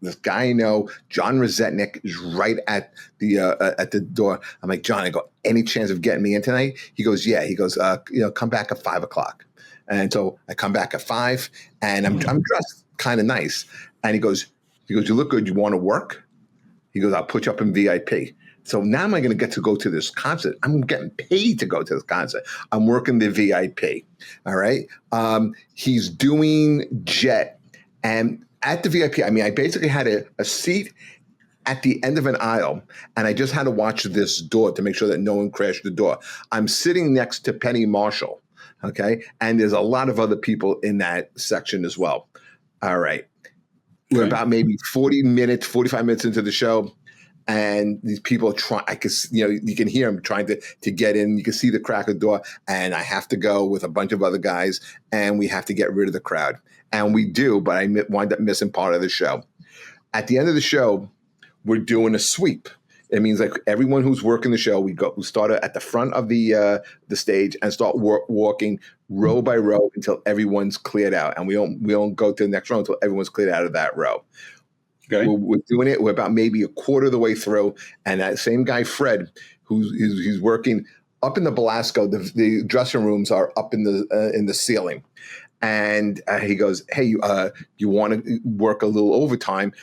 Speaker 1: this guy I know, John Rosetnik, is right at the door. I'm like, John, I go, any chance of getting me in tonight? He goes, yeah. He goes, come back at 5:00. And so I come back at 5, and I'm dressed kind of nice. And he goes, you look good. You want to work? He goes, I'll put you up in VIP. So now am I going to get to go to this concert? I'm getting paid to go to this concert. I'm working the VIP. All right. He's doing Jet. And at the VIP, I mean, I basically had a seat at the end of an aisle, and I just had to watch this door to make sure that no one crashed the door. I'm sitting next to Penny Marshall. Okay. And there's a lot of other people in that section as well. All right. We're about maybe 45 minutes into the show. And these people are trying, you can hear them trying to get in. You can see the crack of the door. And I have to go with a bunch of other guys, and we have to get rid of the crowd. And we do, but I wind up missing part of the show. At the end of the show, we're doing a sweep. It means like everyone who's working the show, we start at the front of the stage and start walking row by row until everyone's cleared out. And we don't go to the next row until everyone's cleared out of that row. Okay. We're doing it. We're about maybe a quarter of the way through. And that same guy, Fred, he's working up in the Belasco, the dressing rooms are up in the ceiling. And he goes, hey, you want to work a little overtime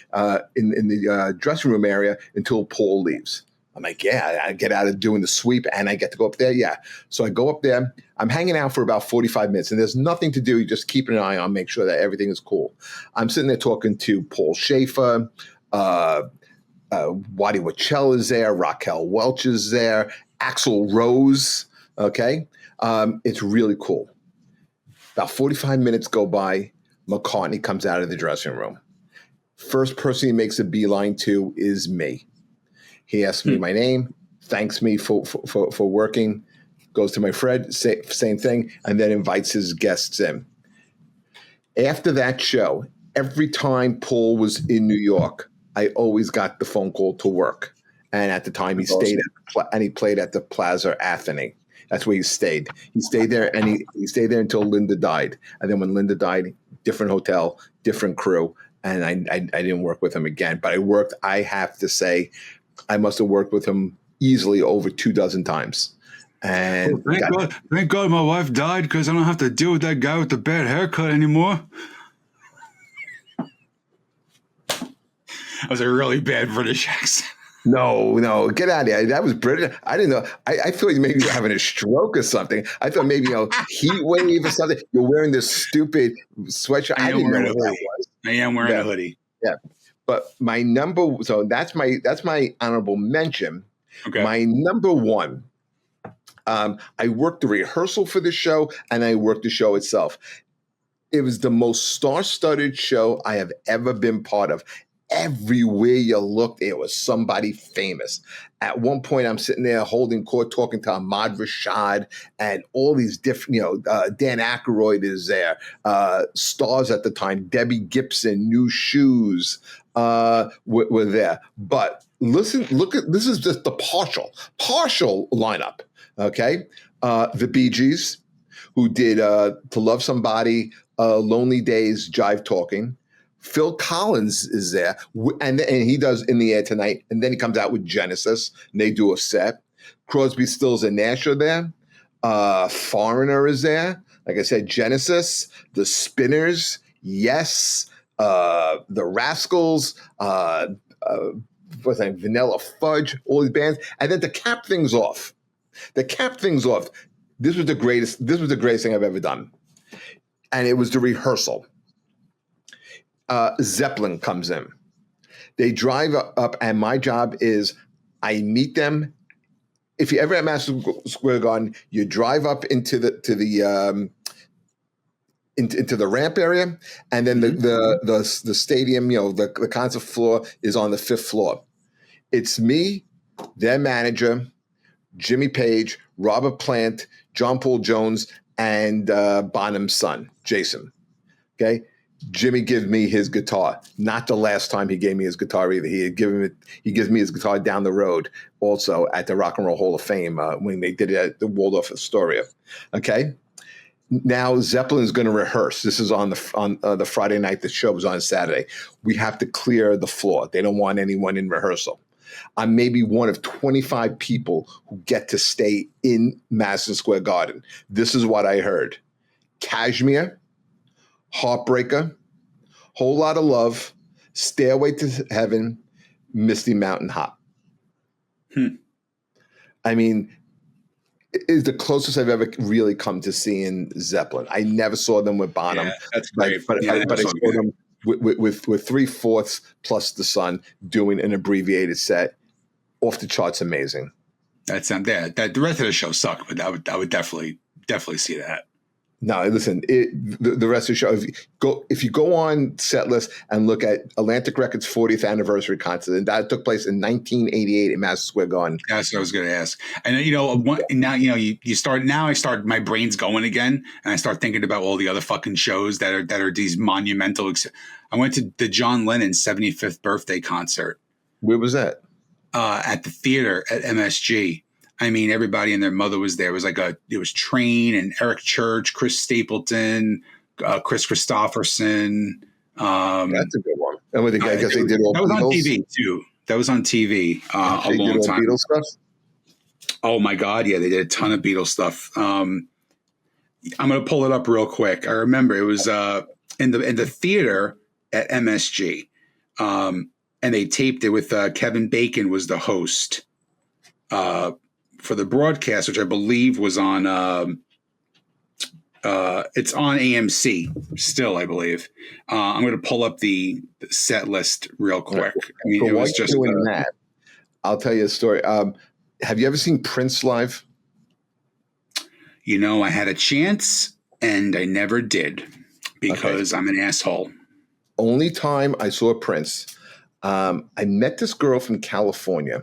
Speaker 1: in the dressing room area until Paul leaves? I'm like, yeah, I get out of doing the sweep and I get to go up there. Yeah. So I go up there. I'm hanging out for about 45 minutes and there's nothing to do. You just keep an eye on, make sure that everything is cool. I'm sitting there talking to Paul Schaefer, Waddy Wachell is there, Raquel Welch is there, Axl Rose. Okay. It's really cool. About 45 minutes go by. McCartney comes out of the dressing room. First person he makes a beeline to is me. He asks me my name, thanks me for working, goes to my Fred, same thing, and then invites his guests in. After that show, every time Paul was in New York, I always got the phone call to work. And at the time, he stayed he played at the Plaza Atheny. That's where he stayed. He stayed there, and he stayed there until Linda died. And then when Linda died, different hotel, different crew, and I didn't work with him again. But I have to say, I must have worked with him easily over 24 times. And
Speaker 2: thank God my wife died because I don't have to deal with that guy with the bad haircut anymore. That was a really bad British accent.
Speaker 1: No, get out of here. That was British. I didn't know. I thought maybe you were having a stroke or something. I thought maybe, heat wave or something. You're wearing this stupid sweatshirt. I didn't know what that was.
Speaker 2: I am wearing a hoodie.
Speaker 1: Yeah. But so that's my honorable mention.
Speaker 2: Okay.
Speaker 1: My number one, I worked the rehearsal for the show and I worked the show itself. It was the most star-studded show I have ever been part of. Everywhere you looked, it was somebody famous. At one point, I'm sitting there holding court, talking to Ahmad Rashad and all these different, Dan Aykroyd is there. Stars at the time, Debbie Gibson, New Shoes were there. But this is just the partial lineup, okay? The Bee Gees, who did To Love Somebody, Lonely Days, Jive Talking. Phil Collins is there, and he does In the Air Tonight, and then he comes out with Genesis, and they do a set. Crosby, Stills, and Nash are there. Foreigner is there. Like I said, Genesis, The Spinners, Yes, The Rascals, Vanilla Fudge, all these bands. And then to cap things off, this was the greatest thing I've ever done. And it was the rehearsal. Zeppelin comes in. They drive up, and my job is I meet them. If you're ever at Madison Square Garden, you drive up into the ramp area, and then the stadium, the concert floor is on the 5th floor. It's me, their manager, Jimmy Page, Robert Plant, John Paul Jones, and Bonham's son, Jason. Okay. Jimmy gives me his guitar. Not the last time he gave me his guitar either. He gives me his guitar down the road also at the Rock and Roll Hall of Fame when they did it at the Waldorf Astoria. Okay. Now Zeppelin's going to rehearse. This is on the Friday night. The show was on Saturday. We have to clear the floor. They don't want anyone in rehearsal. I'm maybe one of 25 people who get to stay in Madison Square Garden. This is what I heard. Cashmere, Heartbreaker, Whole Lot of Love, Stairway to Heaven, Misty Mountain Hop. I mean, is the closest I've ever really come to seeing Zeppelin. I never saw them with Bonham.
Speaker 2: Yeah, that's great.
Speaker 1: But I saw them with 3/4 plus the Sun doing an abbreviated set. Off the charts, amazing.
Speaker 2: That the rest of the show sucked, but I would definitely see that.
Speaker 1: No, listen, the rest of the show, if you go on Setlist and look at Atlantic Records' 40th anniversary concert, and that took place in 1988 in Madison Square Garden.
Speaker 2: That's what I was going to ask. And I start, my brain's going again, and I start thinking about all the other fucking shows that are these monumental. I went to the John Lennon's 75th birthday concert.
Speaker 1: Where was that?
Speaker 2: At the theater at MSG. I mean, everybody and their mother was there. It was Train and Eric Church, Chris Stapleton, Chris Christopherson.
Speaker 1: That's a good one. And I guess they did all
Speaker 2: that was
Speaker 1: Beatles.
Speaker 2: on TV too. That was on TV a long time.
Speaker 1: Beatles stuff?
Speaker 2: Oh my God, yeah, they did a ton of Beatles stuff. I'm gonna pull it up real quick. I remember it was in the theater at MSG, and they taped it with Kevin Bacon was the host. For the broadcast, which I believe was on, it's on AMC still, I believe. I'm going to pull up the set list real quick. I mean, it was just
Speaker 1: doing that. I'll tell you a story. Have you ever seen Prince live?
Speaker 2: I had a chance and I never did because I'm an asshole.
Speaker 1: Only time I saw Prince, I met this girl from California.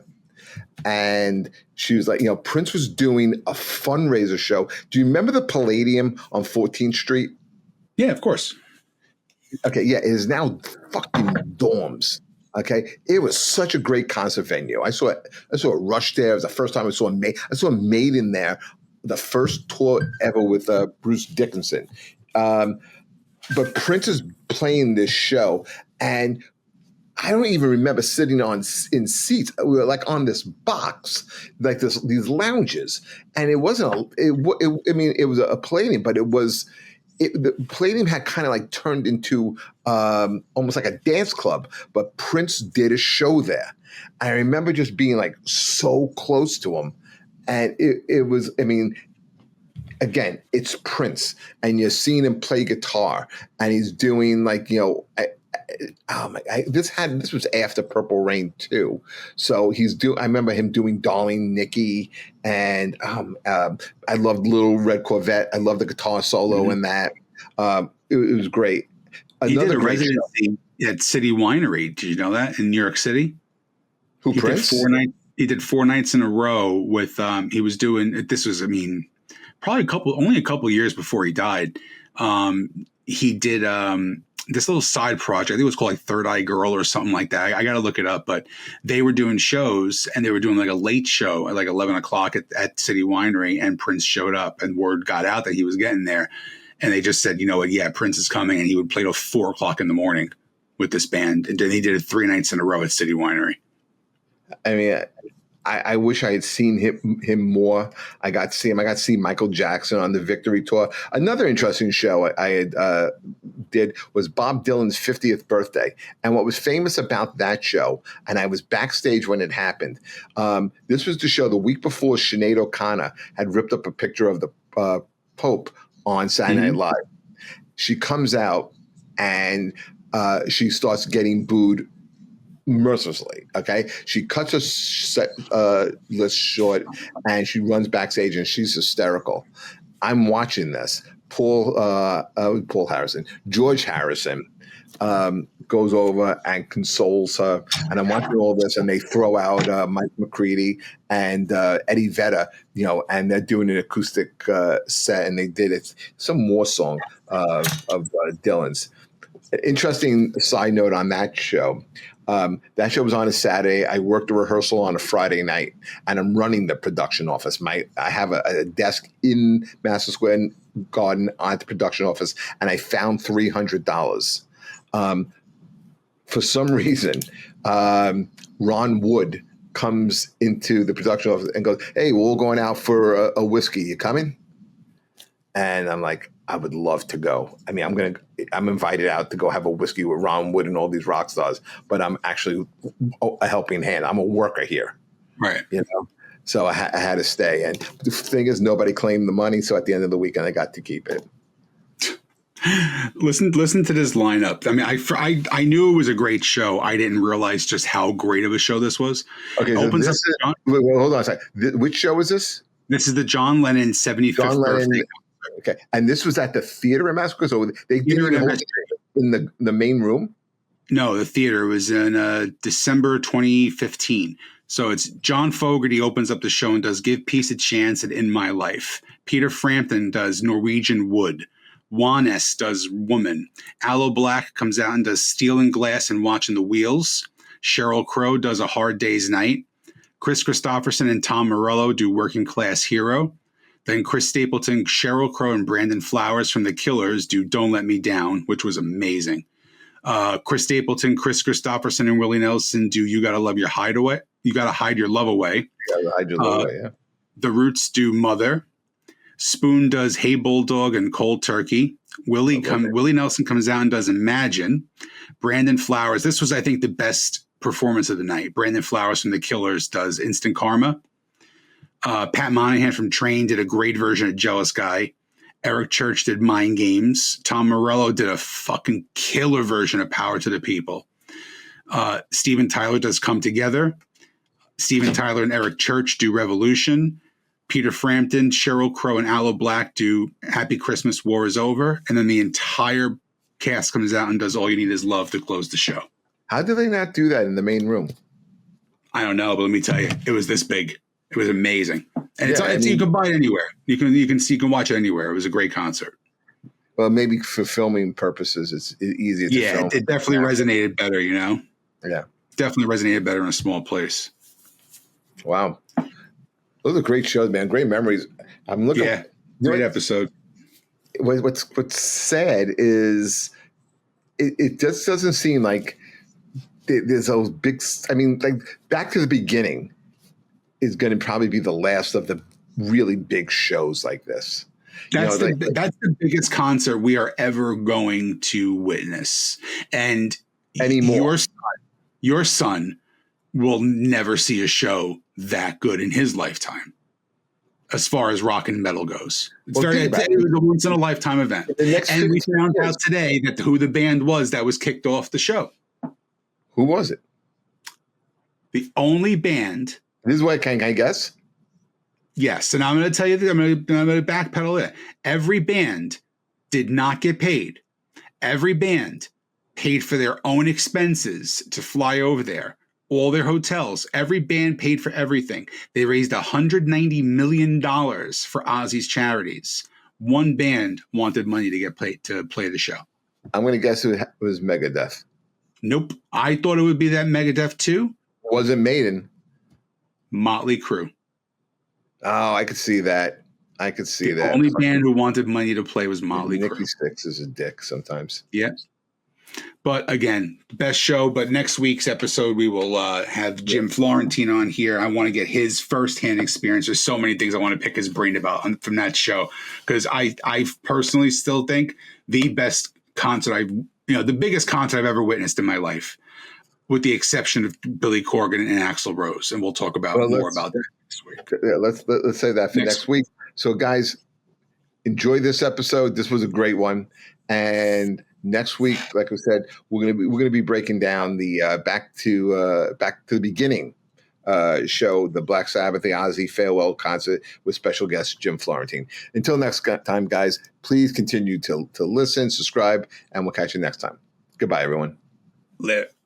Speaker 1: And she was like, Prince was doing a fundraiser show. Do you remember the Palladium on 14th Street?
Speaker 2: Yeah, of course.
Speaker 1: Okay, yeah, it is now fucking dorms. Okay, it was such a great concert venue. I saw Rush there. It was the first time I saw Maiden there. The first tour ever with Bruce Dickinson. But Prince is playing this show, and I don't even remember sitting in seats. We were like on this box, like these lounges, and it wasn't. It was a Palladium, but the Palladium had kind of like turned into almost like a dance club. But Prince did a show there. I remember just being like so close to him, and it was. I mean, again, it's Prince, and you're seeing him play guitar, and he's doing like this was after Purple Rain too, so I remember him doing Darling Nikki, and I loved Little Red Corvette. I loved the guitar solo in that. It was great.
Speaker 2: He did a residency at City Winery. Did you know that in New York City?
Speaker 1: Prince?
Speaker 2: He did 4 nights in a row with. He was doing this was probably only a couple years before he died. He did this little side project. I think it was called like Third Eye Girl or something like that. I got to look it up, but they were doing shows and they were doing like a late show at like 11 o'clock at City Winery, and Prince showed up and word got out that he was getting there. And they just said, you know what? Yeah, Prince is coming. And he would play till 4 o'clock in the morning with this band. And then he did it 3 nights in a row at City Winery.
Speaker 1: I mean, I wish I had seen him more. I got to see him. I got to see Michael Jackson on the Victory Tour. Another interesting show I had did was Bob Dylan's 50th birthday. And what was famous about that show, and I was backstage when it happened, this was the show the week before Sinead O'Connor had ripped up a picture of the Pope on Saturday Night Live. She comes out and she starts getting booed mercilessly. Okay, she cuts her set list short and she runs backstage and she's hysterical. I'm watching this. George Harrison, goes over and consoles her. And I'm watching all this, and they throw out Mike McCready and Eddie Vedder, and they're doing an acoustic set, and they did it some more song of Dylan's. Interesting side note on that show. That show was on a Saturday. I worked a rehearsal on a Friday night, and I'm running the production office. I have a desk in Madison Square Garden at the production office, and I found $300. For some reason, Ron Wood comes into the production office and goes, "Hey, we're all going out for a whiskey. You coming?" And I'm like, I would love to go. I mean, I'm invited out to go have a whiskey with Ron Wood and all these rock stars, but I'm actually a helping hand. I'm a worker here.
Speaker 2: Right.
Speaker 1: So I had to stay. And the thing is, nobody claimed the money. So at the end of the weekend, I got to keep it.
Speaker 2: Listen to this lineup. I mean, I knew it was a great show. I didn't realize just how great of a show this was.
Speaker 1: Okay, so hold on a second. Which show is this?
Speaker 2: This is the John Lennon 75th birthday.
Speaker 1: Okay, and this was at the theater in Massachusetts. So they did it in the main room.
Speaker 2: No, the theater was in December 2015. So it's John Fogerty opens up the show and does "Give Peace a Chance" and "In My Life." Peter Frampton does "Norwegian Wood." Juan S. does "Woman." Aloe Black comes out and does "Steel and Glass" and "Watching the Wheels." Sheryl Crow does "A Hard Day's Night." Chris Christopherson and Tom Morello do "Working Class Hero." Then Chris Stapleton, Sheryl Crow, and Brandon Flowers from The Killers do "Don't Let Me Down," which was amazing. Chris Stapleton, Chris Christopherson, and Willie Nelson do "You Gotta Love Your Hideaway." You Gotta Hide Your Love Away.
Speaker 1: Hide Your Love Away, yeah.
Speaker 2: The Roots do "Mother." Spoon does "Hey Bulldog" and "Cold Turkey." Willie Nelson comes out and does "Imagine." Brandon Flowers. This was, I think, the best performance of the night. Brandon Flowers from The Killers does "Instant Karma." Pat Monahan from Train did a great version of "Jealous Guy." Eric Church did "Mind Games." Tom Morello did a fucking killer version of "Power to the People." Steven Tyler does "Come Together." Steven Tyler and Eric Church do "Revolution." Peter Frampton, Sheryl Crow, and Aloe Black do "Happy Christmas, War is Over." And then the entire cast comes out and does "All You Need Is Love" to close the show.
Speaker 1: How did they not do that in the main room?
Speaker 2: I don't know, but let me tell you, it was this big. It was amazing. And you can buy it anywhere. You can watch it anywhere. It was a great concert.
Speaker 1: Well, maybe for filming purposes, it's easier to film.
Speaker 2: Yeah, it definitely resonated better,
Speaker 1: Yeah.
Speaker 2: Definitely resonated better in a small place.
Speaker 1: Wow. Those are great shows, man. Great memories. I'm looking.
Speaker 2: Yeah, great episode.
Speaker 1: What's sad is it just doesn't seem like there's those big. I mean, like Back to the Beginning is going to probably be the last of the really big shows like this.
Speaker 2: That's the biggest concert we are ever going to witness, and
Speaker 1: anymore.
Speaker 2: Your son will never see a show that good in his lifetime, as far as rock and metal goes. It was a once in a lifetime event. And we found out today that who the band was that was kicked off the show.
Speaker 1: Who was it?
Speaker 2: The only band.
Speaker 1: This is what can I guess?
Speaker 2: Yes, and I'm going to tell you that I'm going to backpedal it. Every band did not get paid. Every band paid for their own expenses to fly over there. All their hotels. Every band paid for everything. They raised $190 million for Ozzy's charities. One band wanted money to play the show.
Speaker 1: I'm going to guess it was Megadeth.
Speaker 2: Nope. I thought it would be that Megadeth too.
Speaker 1: Wasn't Maiden.
Speaker 2: Motley Crue.
Speaker 1: Oh, I could see that. The
Speaker 2: only band who wanted money to play was Motley Crue.
Speaker 1: Nicky Sixx is a dick sometimes.
Speaker 2: Yeah. But again, best show. But next week's episode, we will have Jim Florentine on here. I want to get his firsthand experience. There's so many things I want to pick his brain about from that show. Because I personally still think the best concert the biggest concert I've ever witnessed in my life, with the exception of Billy Corgan and Axl Rose. And we'll talk about more about that next week.
Speaker 1: Yeah, let's say that for next week. So guys, enjoy this episode. This was a great one. And next week, like I said, we're gonna be breaking down the back to the beginning show, the Black Sabbath, the Ozzy farewell concert with special guest Jim Florentine. Until next time, guys, please continue to listen, subscribe, and we'll catch you next time. Goodbye, everyone.
Speaker 2: Lit.